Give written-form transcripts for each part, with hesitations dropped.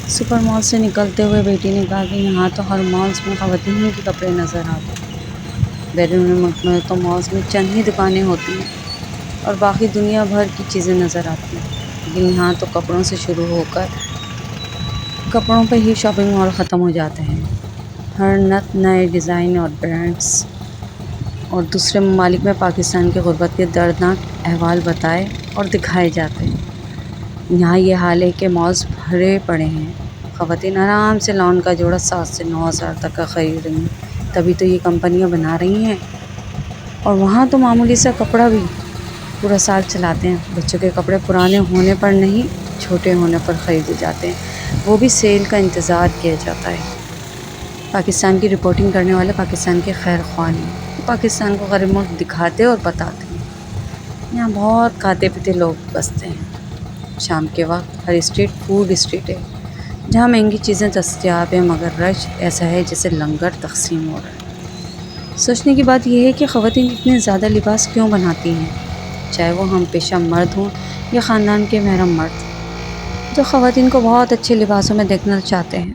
Super mall से निकलते हुए बेटी ने कहा कि यहाँ तो हर मॉल्स में ख़वातीन के कपड़े नज़र आते हैं। बैरून मुल्क में तो मॉल्स में चंद ही दुकानें होती हैं और बाकी दुनिया भर की चीज़ें नज़र आती हैं, लेकिन यहाँ तो कपड़ों से शुरू होकर कपड़ों पे ही शॉपिंग मॉल ख़त्म हो जाते हैं। हर नए डिज़ाइन और ब्रांड्स और दूसरे ममालिक में पाकिस्तान की गुर्बत के दर्दनाक अहवाल बताए और दिखाए जाते हैं। यहाँ ये हाल है कि मॉल्स भरे पड़े हैं। ख़वातीन आराम से लॉन का जोड़ा 7 से 9 हज़ार तक का ख़रीद रही हैं, तभी तो ये कंपनियाँ बना रही हैं। और वहाँ तो मामूली सा कपड़ा भी पूरा साल चलाते हैं। बच्चों के कपड़े पुराने होने पर नहीं, छोटे होने पर ख़रीदे जाते हैं, वो भी सेल का इंतज़ार किया जाता है। पाकिस्तान की रिपोर्टिंग करने वाले पाकिस्तान के खैर ख्वाह हैं, पाकिस्तान को गरीब मुल्क दिखाते और बताते हैं। यहाँ बहुत खाते पीते लोग बसते हैं। शाम के वक्त हर स्ट्रीट फूड स्ट्रीट है, जहाँ महंगी चीज़ें दस्तयाब हैं, मगर रश ऐसा है जैसे लंगर तकसीम हो रहा है। सोचने की बात यह है कि ख़वातीन इतने ज़्यादा लिबास क्यों बनाती हैं, चाहे वो हम पेशा मर्द हों या ख़ानदान के महरम मर्द। जो ख़वातीन को बहुत अच्छे लिबासों में देखना चाहते हैं,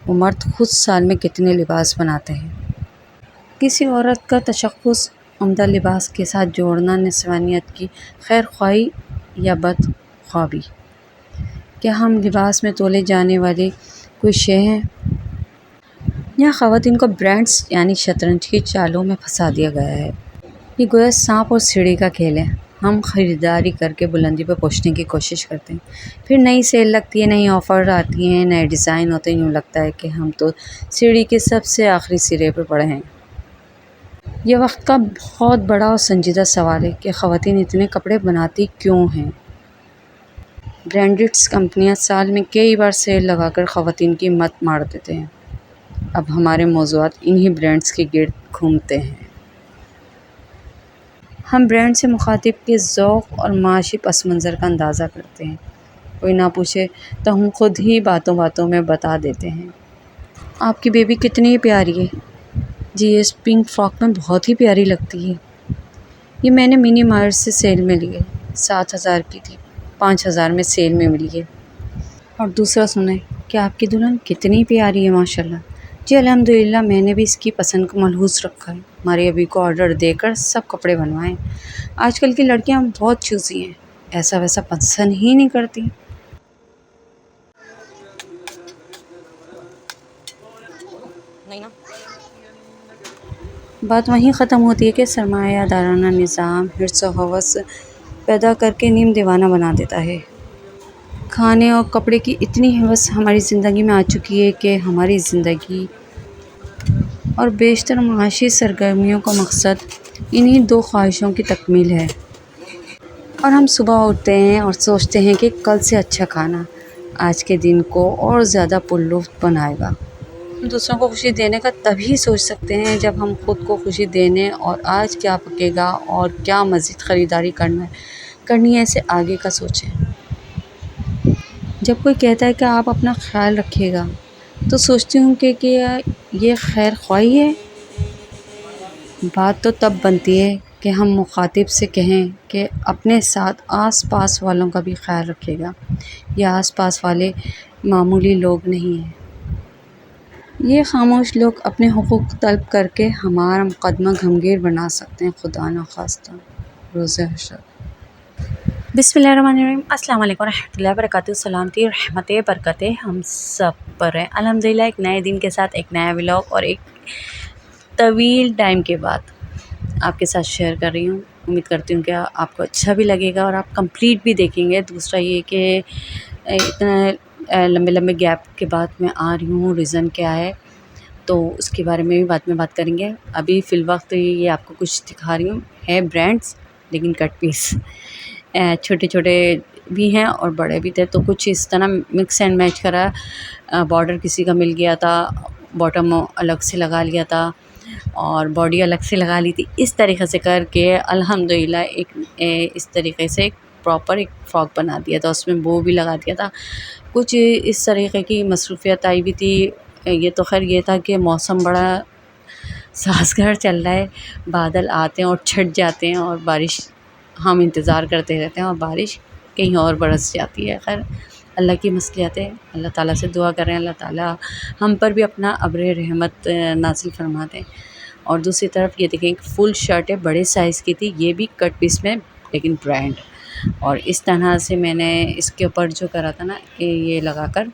वो मर्द खुद साल में कितने लिबास बनाते हैं। किसी औरत का तशख़्ख़ुस उम्दा लिबास के साथ जोड़ना निस्वानियत की खैर ख्वाही या बदख्वाही। क्या हम लिबास में तोले जाने वाली कोई शय हैं? यहाँ ख़वातीन को ब्रांड्स यानी शतरंज की चालों में फंसा दिया गया है। ये गोया सांप और सीढ़ी का खेल है। हम ख़रीदारी करके बुलंदी पर पहुँचने की कोशिश करते हैं, फिर नई सेल लगती है, नई ऑफ़र आती हैं, नए डिज़ाइन होते हैं, यूँ लगता है कि हम तो सीढ़ी के सबसे आखिरी सिरे पर पड़े हैं। ये वक्त का बहुत बड़ा और संजीदा सवाल है कि ख़वातीन इतने कपड़े बनाती क्यों हैं। ब्रांडेड्स कंपनियां साल में कई बार सेल लगाकर ख़वातीन की मत मार देते हैं। अब हमारे मौज़ूआत इन्हीं ब्रांड्स के गिर्द घूमते हैं। हम ब्रांड से मुखातिब के ज़ौक़ और माशी पस मंज़र का अंदाज़ा करते हैं। कोई ना पूछे तो हम खुद ही बातों बातों में बता देते हैं, आपकी बेबी कितनी प्यारी है जी, ये इस पिंक फ्रॉक में बहुत ही प्यारी लगती है। ये मैंने मिनी मार्ट से सेल में ली है, 7,000 की थी, 5,000 में सेल में मिली है। और दूसरा सुने कि आपकी दुल्हन कितनी प्यारी है माशाल्लाह। जी अल्हम्दुलिल्लाह, मैंने भी इसकी पसंद को मलहूस रखा है। हमारे अभी को ऑर्डर देकर सब कपड़े बनवाएं। आजकल की लड़कियां बहुत चूज़ी हैं, ऐसा वैसा पसंद ही नहीं करती। नहीं ना, बात वहीं ख़त्म होती है कि सरमायादाराना निज़ाम हिर्स और हवस पैदा करके नीम दीवाना बना देता है। खाने और कपड़े की इतनी हवस हमारी ज़िंदगी में आ चुकी है कि हमारी ज़िंदगी और बेशतर माशी सरगर्मियों का मकसद इन्हीं दो ख्वाहिशों की तकमील है। और हम सुबह उठते हैं और सोचते हैं कि कल से अच्छा खाना आज के दिन को और ज़्यादा पुरलुत्फ़ बनाएगा। हम दूसरों को खुशी देने का तभी सोच सकते हैं जब हम खुद को खुशी देने और आज क्या पकेगा और क्या मज़ीद ख़रीदारी करनी है इसे आगे का सोचें। जब कोई कहता है कि आप अपना ख्याल रखिएगा, तो सोचती हूँ कि ये खैर ख्वाही है। बात तो तब बनती है कि हम मुखातिब से कहें कि अपने साथ आस-पास वालों का भी ख्याल रखिएगा। ये आस-पास वाले मामूली लोग नहीं हैं। ये खामोश लोग अपने हुकूक तलब करके हमारा मुकदमा गमगीन बना सकते हैं, खुदा न खास्ता रोज़े हशर। बिस्मिल्लाहिर्रहमानिर्रहीम, अस्सलाम वालेकुम रहमतुल्लाहि व बरकातुहू। सलामती रहमतें बरकतें हम सब पर हैं अल्हम्दुलिल्लाह। एक नए दिन के साथ एक नया व्लॉग और एक तवील टाइम के बाद आपके साथ शेयर कर रही हूँ। उम्मीद करती हूँ कि आपको अच्छा भी लगेगा और आप कंप्लीट भी देखेंगे। दूसरा ये कि इतना लंबे लंबे गैप के बाद मैं आ रही हूँ, रीज़न क्या है तो उसके बारे में भी बाद में बात करेंगे। अभी फ़िलवक्त तो ये आपको कुछ दिखा रही हूँ, है ब्रांड्स लेकिन कट पीस। छोटे छोटे भी हैं और बड़े भी थे, तो कुछ इस तरह मिक्स एंड मैच करा। बॉर्डर किसी का मिल गया था, बॉटम अलग से लगा लिया था और बॉडी अलग से लगा ली थी। इस तरीक़े से करके अल्हम्दुलिल्लाह इस तरीक़े से एक प्रॉपर एक फ़्रॉक बना दिया था, उसमें बो भी लगा दिया था। कुछ इस तरीक़े की मसरूफ़ियत आई भी थी। ये तो ख़ैर ये था कि मौसम बड़ा साज़गार चल रहा है, बादल आते हैं और छट जाते हैं और बारिश हम इंतज़ार करते रहते हैं और बारिश कहीं और बरस जाती है। खैर अल्लाह की मसलियत है। अल्लाह ताला से दुआ करें अल्लाह ताला हम पर भी अपना अब्र रहमत नाज़िल फरमा दें। और दूसरी तरफ ये देखें, एक फुल शर्ट है, बड़े साइज़ की थी, ये भी कट पीस में लेकिन ब्रांड। और इस तरह से मैंने इसके ऊपर जो करा था ना कि ये लगाकर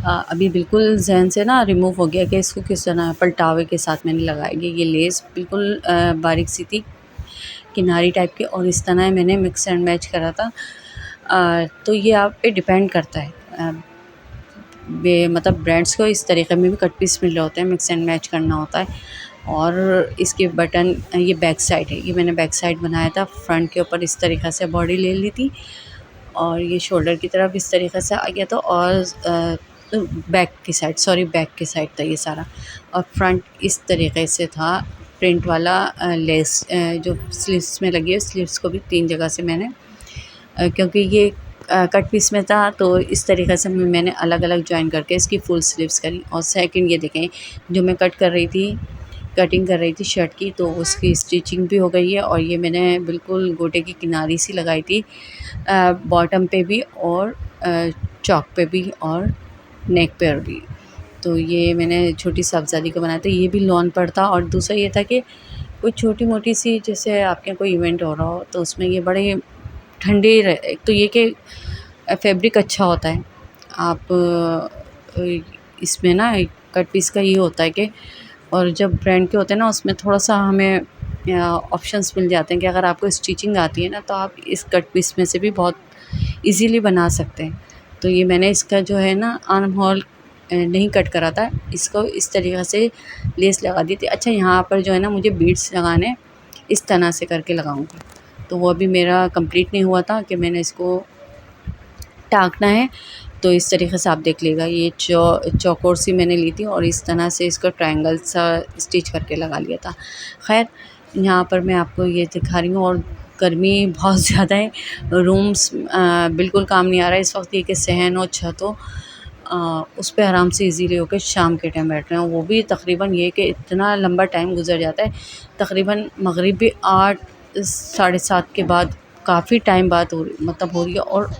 अभी बिल्कुल ज़हन से ना रिमूव हो गया कि इसको किस तरह पलटावे के साथ मैंने लगाई। ये लेस बिल्कुल बारीक सी थी, किनारी टाइप की, और इस तरह मैंने मिक्स एंड मैच करा था। तो ये आप पे डिपेंड करता है, मतलब ब्रांड्स को इस तरीके में भी कट पीस मिल रहे होते हैं, मिक्स एंड मैच करना होता है। और इसके बटन, ये बैक साइड है, ये मैंने बैक साइड बनाया था। फ्रंट के ऊपर इस तरीक़े से बॉडी ले ली थी और ये शोल्डर की तरफ इस तरीक़े से आ गया था। और बैक की साइड, सॉरी बैक की साइड था ये सारा। और फ्रंट इस तरीक़े से था, प्रिंट वाला लेस जो स्लीव्स में लगी है, स्लीव्स को भी 3 जगह से मैंने क्योंकि ये कट पीस में था तो इस तरीक़े से मैंने अलग अलग जॉइन करके इसकी फुल स्लीव्स करी। और सेकंड ये देखें, जो मैं कटिंग कर रही थी शर्ट की, तो उसकी स्टिचिंग भी हो गई है। और ये मैंने बिल्कुल गोटे की किनारी सी लगाई थी, बॉटम पे भी और चौक पे भी और नेक पर भी। तो ये मैंने छोटी साहबज़ादी को बनाया था, ये भी लॉन पर था। और दूसरा ये था कि कोई छोटी मोटी सी, जैसे आपके यहाँ कोई इवेंट हो रहा हो तो उसमें ये बड़े ठंडे एक तो ये कि फैब्रिक अच्छा होता है। आप इसमें ना कट पीस का ये होता है कि, और जब ब्रांड के होते हैं ना उसमें थोड़ा-सा हमें ऑप्शंस मिल जाते हैं कि अगर आपको स्टिचिंग आती है ना तो आप इस कट पीस में से भी बहुत इजीली बना सकते हैं। तो ये मैंने इसका जो है ना आर्म होल नहीं कट करा था, इसको इस तरीक़े से लेस लगा दी थी। अच्छा, यहाँ पर जो है ना मुझे बीड्स लगाने इस तरह से करके लगाऊँगी, तो वो अभी मेरा कंप्लीट नहीं हुआ था कि मैंने इसको टाँकना है। तो इस तरीक़े से आप देख लीजिएगा, ये चौकोर सी मैंने ली थी और इस तरह से इसको ट्रायंगल सा स्टिच करके लगा लिया था। ख़ैर, यहाँ पर मैं आपको ये दिखा रही हूँ। और गर्मी बहुत ज़्यादा है, रूम्स बिल्कुल काम नहीं आ रहा है इस वक्त। ये कि सहन हो, छत हो, उस पे आराम से इजीली होकर शाम के टाइम बैठ रहे हैं। वो भी तकरीबन ये कि इतना लंबा टाइम गुजर जाता है, तकरीबन मगरिब भी 8 साढ़े 7 के बाद काफ़ी टाइम बाद हो रही है। और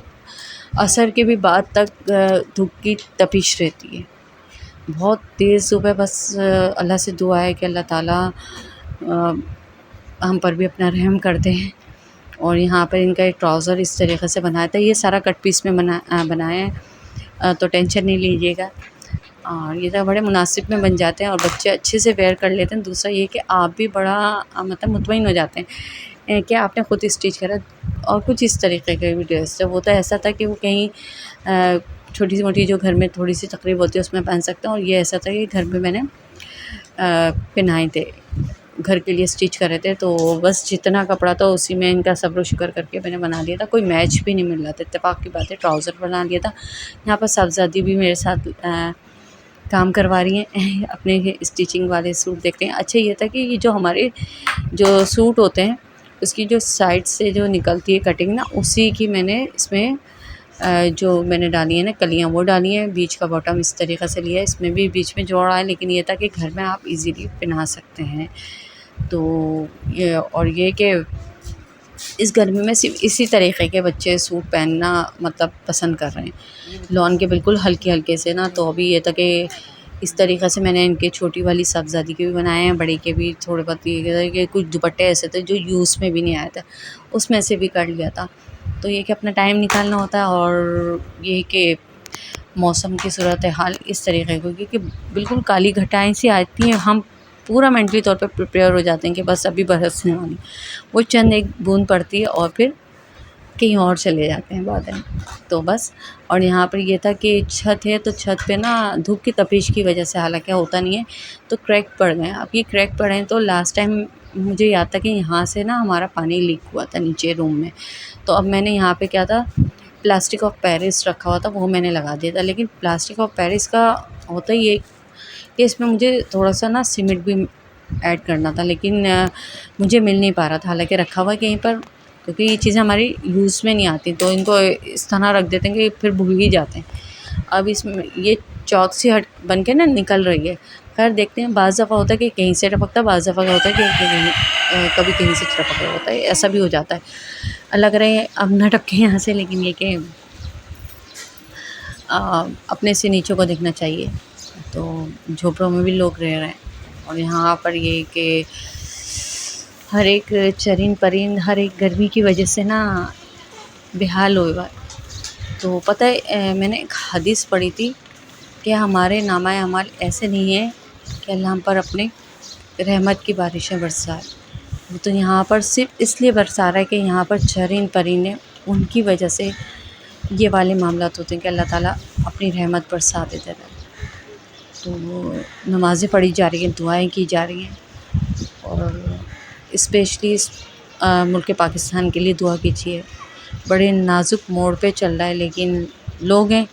असर के भी बाद तक धूप की तपिश रहती है, बहुत तेज़ सुबह। बस अल्लाह से दुआ है कि अल्लाह ताला हम पर भी अपना रहम कर दें। और यहाँ पर इनका एक ट्राउज़र इस तरीक़े से बनाया था, ये सारा कट पीस में बनाया है, तो टेंशन नहीं लीजिएगा। और ये तो बड़े मुनासिब में बन जाते हैं और बच्चे अच्छे से वेयर कर लेते हैं। दूसरा ये कि आप भी बड़ा मतलब मुतमईन हो जाते हैं कि आपने ख़ुद स्टिच करा। और कुछ इस तरीक़े के भी ड्रेस थे, वो तो ऐसा था कि वो कहीं छोटी-मोटी जो घर में थोड़ी-सी तकरीब होती है उसमें पहन सकते हैं। और ये ऐसा था कि घर में मैंने पहनाए थे, घर के लिए स्टिच करे थे। तो बस जितना कपड़ा था उसी में इनका सब्र शुक्र करके मैंने बना लिया था। कोई मैच भी नहीं मिल रहा था, इत्तेफ़ाक की बात है, ट्राउज़र बना लिया था। यहाँ पर साहबज़ादी भी मेरे साथ काम करवा रही हैं अपने स्टिचिंग वाले सूट देख रहे हैं। अच्छा, ये था कि ये जो हमारे जो सूट होते हैं उसकी जो साइड से जो निकलती है कटिंग ना, उसी की मैंने इसमें जो मैंने डाली है ना कलियाँ, वो डाली हैं। बीच का बॉटम इस तरीक़े से लिया है, इसमें भी बीच में जोड़ा है, लेकिन ये था कि घर में आप इजीली पहना सकते हैं। तो ये, और ये कि इस गर्मी में सिर्फ इसी तरीक़े के बच्चे सूट पहनना मतलब पसंद कर रहे हैं, लॉन के बिल्कुल हल्के-हल्के से ना। तो अभी ये था कि इस तरीक़े से मैंने इनके छोटी वाली साहबज़ादी के भी बनाए हैं, बड़ी के भी थोड़े बहुत। ये कि कुछ दुपट्टे ऐसे थे जो यूज़ में भी नहीं आया था, उसमें से भी कर लिया था। तो ये कि अपना टाइम निकालना होता है। और ये कि मौसम की सूरत हाल इस तरीक़े की, क्योंकि बिल्कुल काली घटाएँ सी आती हैं, हम पूरा मेंटली तौर पे प्रिपेयर हो जाते हैं कि बस अभी बरसने वाली, वो चंद एक बूँद पड़ती है और फिर कहीं और चले जाते हैं बादल, तो बस। और यहाँ पर ये था कि छत है, तो छत पे ना धूप की तपिश की वजह से, हालांकि होता नहीं है, तो क्रैक पड़ गए। अब ये क्रैक पड़े हैं, तो लास्ट टाइम मुझे याद था कि यहाँ से ना हमारा पानी लीक हुआ था नीचे रूम में। तो अब मैंने यहाँ पे क्या था, प्लास्टिक ऑफ पेरिस रखा हुआ था, वो मैंने लगा दिया था। लेकिन प्लास्टिक ऑफ पेरिस का होता ही है कि इसमें मुझे थोड़ा-सा ना सीमेंट भी ऐड करना था, लेकिन मुझे मिल नहीं पा रहा था। हालाँकि रखा हुआ है कहीं पर, क्योंकि ये चीज़ें हमारी यूज़ में नहीं आती, तो इनको इस तरह रख देते हैं कि फिर भूल ही जाते हैं। अब इसमें ये चौक सी हट बन के ना निकल रही है। खैर देखते हैं, बाज़ दफ़ा होता है कि कहीं से टपकता है, बाज़ दफ़ा होता है कि कभी कहीं से टपक रहा होता है, ऐसा भी हो जाता है। लग रहा है अब ना टपके यहाँ से, लेकिन ये कि अपने से नीचे को देखना चाहिए। तो झोपड़ों में भी लोग रह रहे हैं और यहाँ पर ये कि हर एक चरिंद परिंद हर एक गर्मी की वजह से ना बेहाल हुए हुआ है। तो पता है मैंने एक हदीस पढ़ी थी कि हमारे नामाए अमाल ऐसे नहीं है कि अल्लाह हम पर अपने रहमत की बारिशें बरसाए। वो तो यहाँ पर सिर्फ़ इसलिए बरसा रहा है कि यहाँ पर चरिंद परिंद हैं, उनकी वजह से ये वाले मामलात होते हैं कि अल्लाह ताला अपनी रहमत बरसा देता है। तो नमाज़ें पढ़ी जा रही हैं, दुआएँ की जा रही हैं और स्पेशली इस मुल्क पाकिस्तान के लिए दुआ कीजिए। बड़े नाज़ुक मोड़ पे चल रहा है, लेकिन लोग हैं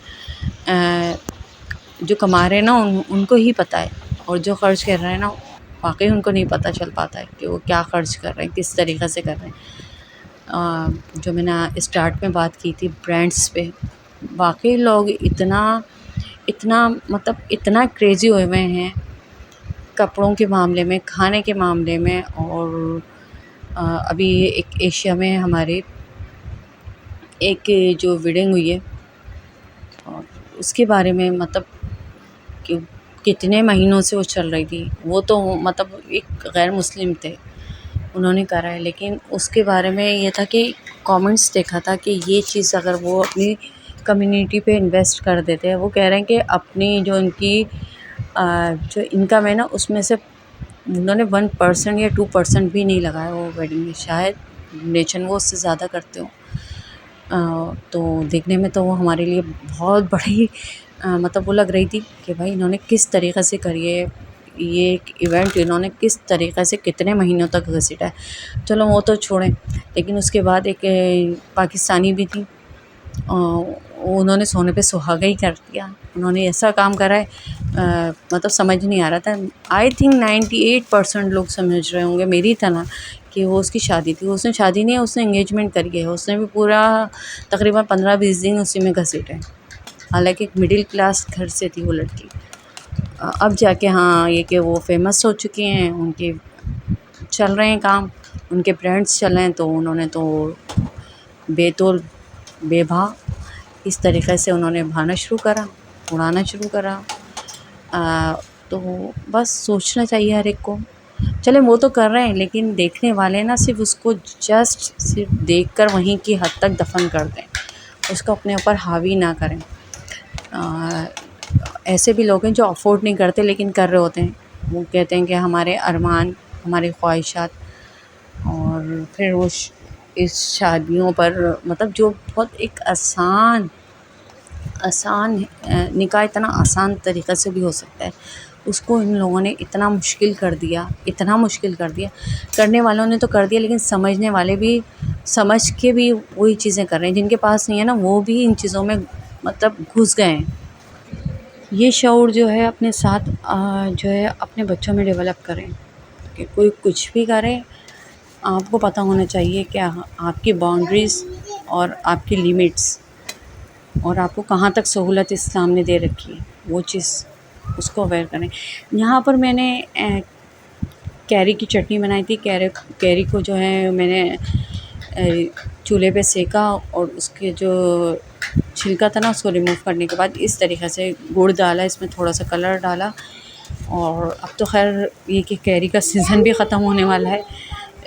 जो कमा रहे हैं ना उनको ही पता है, और जो ख़र्च कर रहे हैं ना वाक़ई उनको नहीं पता चल पाता है कि वो क्या ख़र्च कर रहे हैं, किस तरीक़े से कर रहे हैं। जो मैंने स्टार्ट में बात की थी ब्रांड्स पे, वाक़ई लोग इतना मतलब इतना क्रेज़ी हुए हुए हैं कपड़ों के मामले में, खाने के मामले में। और अभी एक एशिया में हमारे एक जो वेडिंग हुई है और उसके बारे में मतलब कि कितने महीनों से वो चल रही थी। वो तो मतलब एक गैर मुस्लिम थे, उन्होंने करा है, लेकिन उसके बारे में ये था कि कमेंट्स देखा था कि ये चीज़ अगर वो अपनी कम्युनिटी पे इन्वेस्ट कर देते हैं, वो कह रहे हैं कि अपनी जो उनकी जो इनकम है ना उसमें से उन्होंने 1% या 2% भी नहीं लगाया वो वेडिंग में, शायद डोनेशन वो उससे ज़्यादा करते हो। तो देखने में तो वो हमारे लिए बहुत बड़ी मतलब वो लग रही थी कि भाई इन्होंने किस तरीक़े से करी है ये एक इवेंट, इन्होंने किस तरीक़े से कितने महीनों तक घसीटा है। चलो वो तो छोड़ें, लेकिन उसके बाद एक पाकिस्तानी भी थी, उन्होंने सोने पे सुहागा ही कर दिया। उन्होंने ऐसा काम करा है मतलब समझ नहीं आ रहा था। आई थिंक 98% लोग समझ रहे होंगे मेरी तरह कि वो उसकी शादी थी। उसने शादी नहीं है, उसने एंगेजमेंट करी है। उसने भी पूरा तकरीबन 15-20 दिन उसी में घसीटे। हालांकि एक मिडिल क्लास घर से थी वो लड़की। अब जाके हाँ ये कि वो फेमस हो चुकी हैं, उनके चल रहे हैं काम, उनके ब्रांड्स चल रहे हैं, तो उन्होंने तो बेतौल बेभा इस तरीक़े से उन्होंने भाना शुरू करा, उड़ाना शुरू करा। तो बस सोचना चाहिए हर एक को। चले वो तो कर रहे हैं, लेकिन देखने वाले ना सिर्फ उसको जस्ट सिर्फ देखकर वहीं की हद तक दफन कर दें, उसको अपने ऊपर हावी ना करें। ऐसे भी लोग हैं जो अफोर्ड नहीं करते लेकिन कर रहे होते हैं। वो कहते हैं कि हमारे अरमान, हमारी ख्वाहिशात, और फिर वो इस शादियों पर मतलब जो बहुत एक आसान निकाह इतना आसान तरीक़े से भी हो सकता है, उसको इन लोगों ने इतना मुश्किल कर दिया, इतना मुश्किल कर दिया। करने वालों ने तो कर दिया, लेकिन समझने वाले भी समझ के भी वही चीज़ें कर रहे हैं। जिनके पास नहीं है ना, वो भी इन चीज़ों में मतलब घुस गए हैं। ये शऊर जो है अपने साथ जो है अपने बच्चों में डेवलप करें कि कोई कुछ भी करे, आपको पता होना चाहिए कि आपकी बाउंड्रीज़ और आपकी लिमिट्स, और आपको कहाँ तक सहूलत इस्लाम ने दे रखी है, वो चीज़ उसको अवेयर करें। यहाँ पर मैंने कैरी की चटनी बनाई थी। कैरी को जो है मैंने चूल्हे पे सेका और उसके जो छिलका था ना उसको रिमूव करने के बाद इस तरीक़े से गुड़ डाला, इसमें थोड़ा सा कलर डाला। और अब तो खैर ये कि कैरी का सीज़न भी ख़त्म होने वाला है,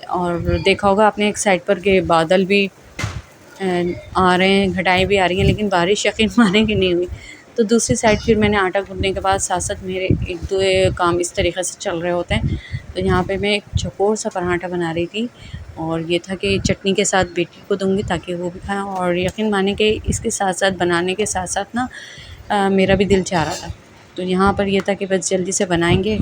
और देखा होगा आपने एक साइड पर के बादल भी आ रहे हैं, घटाएँ भी आ रही हैं, लेकिन बारिश यकीन मानें कि नहीं हुई। तो दूसरी साइड फिर मैंने आटा गूँथने के बाद साथ साथ मेरे 1-2 काम इस तरीक़े से चल रहे होते हैं। तो यहाँ पे मैं एक चौकोर सा पराठा बना रही थी, और ये था कि चटनी के साथ बेटी को दूँगी ताकि वो भी खाएँ। और यकीन मानें कि इसके साथ साथ बनाने के साथ साथ ना मेरा भी दिल चाह रहा था। तो यहाँ पर ये था कि बस जल्दी से बनाएँगे।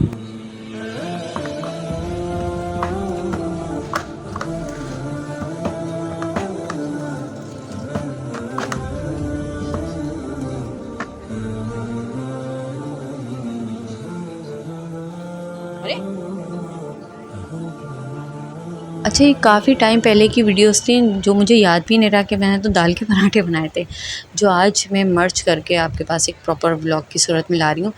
अरे अच्छा, ये काफ़ी टाइम पहले की वीडियोस थी जो मुझे याद भी नहीं रहा कि मैंने तो दाल के पराठे बनाए थे, जो आज मैं मर्ज करके आपके पास एक प्रॉपर व्लॉग की सूरत में ला रही हूँ।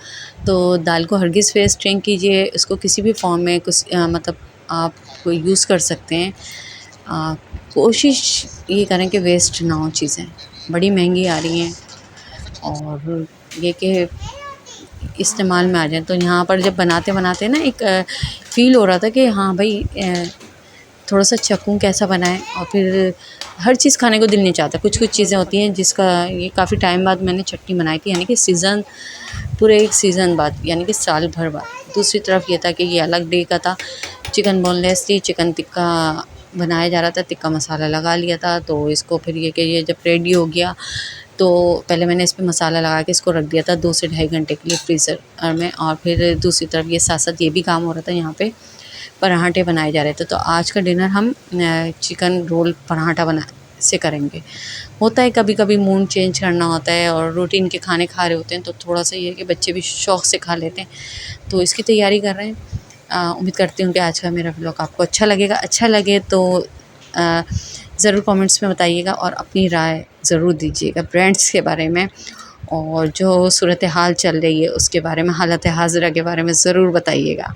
तो दाल को हरगिज़ वेस्ट नहीं कीजिए, इसको किसी भी फॉर्म में कुछ मतलब आप यूज़ कर सकते हैं। कोशिश ये करें कि वेस्ट ना हो चीज़ें, बड़ी महंगी आ रही हैं और ये कि इस्तेमाल में आ जाएँ। तो यहाँ पर जब बनाते-बनाते ना एक फ़ील हो रहा था कि हाँ भाई थोड़ा-सा चखूँ कैसा बना है, और फिर हर चीज़ खाने को दिल नहीं चाहता। कुछ-कुछ चीज़ें होती हैं जिसका ये काफ़ी टाइम बाद मैंने चटनी बनाई थी, यानी कि सीज़न पूरे एक सीज़न बाद, यानी कि साल भर बाद। दूसरी तरफ ये था कि ये अलग डे का था, चिकन बोनलेस थी, चिकन टिक्का बनाया जा रहा था, टिक्का मसाला लगा लिया था। तो इसको फिर ये कि ये जब रेडी हो गया तो पहले मैंने इस पे मसाला लगा के इसको रख दिया था 2 से ढाई घंटे के लिए फ्रीज़र में, और फिर दूसरी तरफ ये साथ-साथ ये भी काम हो रहा था, यहाँ पे पराठे बनाए जा रहे थे। तो आज का डिनर हम चिकन रोल पराठा बना से करेंगे। होता है कभी-कभी मूड चेंज करना होता है और रूटीन के खाने खा रहे होते हैं, तो थोड़ा-सा ये है कि बच्चे भी शौक से खा लेते हैं। तो इसकी तैयारी कर रहे हैं। उम्मीद करती हूँ कि आज का मेरा व्लॉग आपको अच्छा लगेगा। अच्छा लगे तो ज़रूर कमेंट्स में बताइएगा और अपनी राय ज़रूर दीजिएगा ब्रांड्स के बारे में, और जो सूरत हाल चल रही है उसके बारे में, हालत हाज़िरा के बारे में ज़रूर बताइएगा।